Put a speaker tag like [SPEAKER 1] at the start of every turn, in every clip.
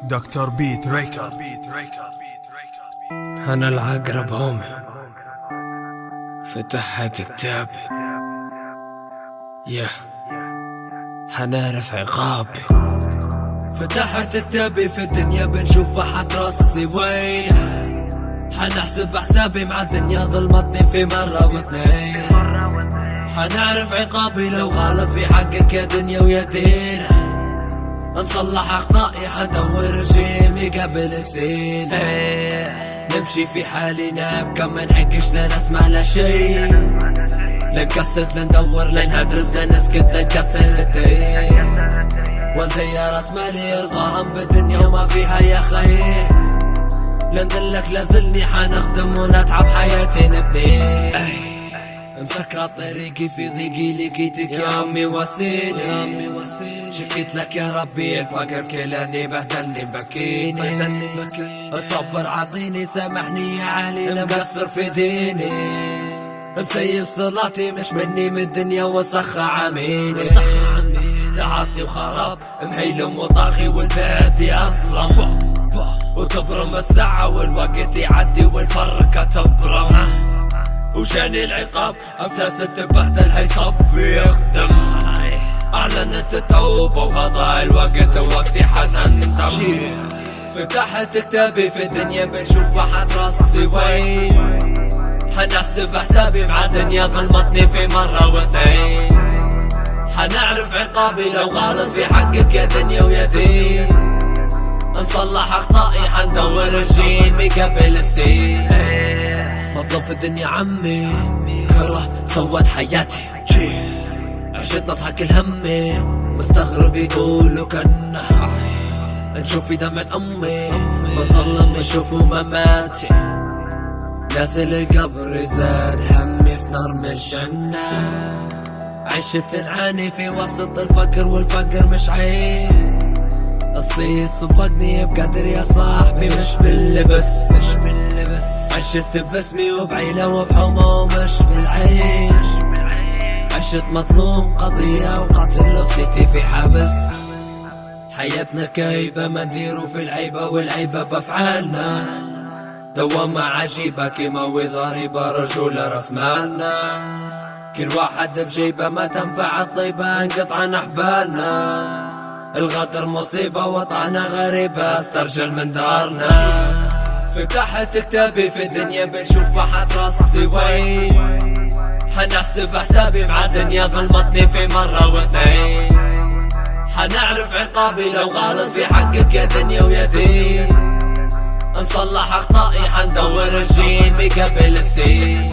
[SPEAKER 1] دكتور بيت ريكر.
[SPEAKER 2] أنا العقرب هومي فتحت كتابي حنعرف عقابي. فتحت كتابي في الدنيا بنشوف حترصي وين، حنحسب حسابي مع الدنيا ظلمتني في مرة واثنين، حنعرف عقابي لو غلط في حقك يا دنيا ويا دين، نصلح اخطائي حدور رجيمي قبل السين. نمشي في حالنا بكم منحكش لنسمع لا شي، لنكسد لندور لنهدرس لنسكت لنكثر الدين، والذي راس مالي يرضاهم بالدنيا وما فيها يا خي، لنذلك لذلني حنخدم ونتعب حياتي نبني. مسكرة طريقي في ضيقي لقيتك يا امي وسيلي، شكيت لك يا ربي الفقر كلاني بهدلني بكيني، الصبر عطيني سامحني يا علي مقصر في ديني، مسيب صلاتي مش مني من الدنيا وسخ عميني، تعاطي وخراب مهيلم وطاخي والبيت يظلم، وتبرم الساعة والوقت يعدي والفرقة تبرم، وشان العقاب افلاس تبهدل هيصب يخدم، اعلنت التوبة وهذا الوقت وقتي حنندم. فتحت كتابي في الدنيا بنشوف حترصي وين، حنحسب حسابي مع الدنيا ظلمتني في مرة واثنين، حنعرف عقابي لو غلط في حقك يا دنيا ويا دين، نصلح اخطائي حندور رجيمي قبل السين. مطلوب في الدنيا عمي كره سود حياتي، عشت نضحك الهمي مستغرب يقولوا كنا نشوف في دمعة امي بظلم نشوفوا مماتي، نازل القبر زاد همي في نار من الجنة، عشت نعاني في وسط الفقر والفقر مش عيب، الصيد صفقني بقدر يا صاحبي مش باللبس، عشت باسمي وبعيلة وبحومة ومش بالعين، عشت مظلوم قضية وقاتل وصيتي في حبس، حياتنا كايبة ما نديرو في العيبة والعيبة بأفعالنا، دوامة عجيبة كيما وضاربة رجولة راس مالنا، كل واحد بجيبة ما تنفع الطيبة انقطع نحبالنا، الغدر مصيبة وطعنا غريبة استرجل من دارنا. فتحت كتابي في الدنيا بنشوف حترصي وين، حنحسب حسابي مع الدنيا ظلمتني في مرة واثنين، حنعرف عقابي لو غلط في حقك يا دنيا ويا دين، نصلح اخطائي حندور رجيمي قبل السين.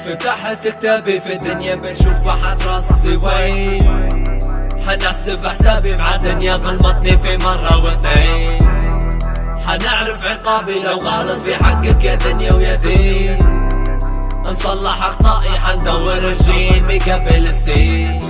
[SPEAKER 2] فتحت كتابي في الدنيا بنشوف حترصي وين، حنحسب حسابي مع الدنيا ظلمتني في مرة واثنين، حنعرف عقابي لو غلط في حقك يا دنيا ويا دين، نصلح اخطائي حندور رجيمي قبل السين.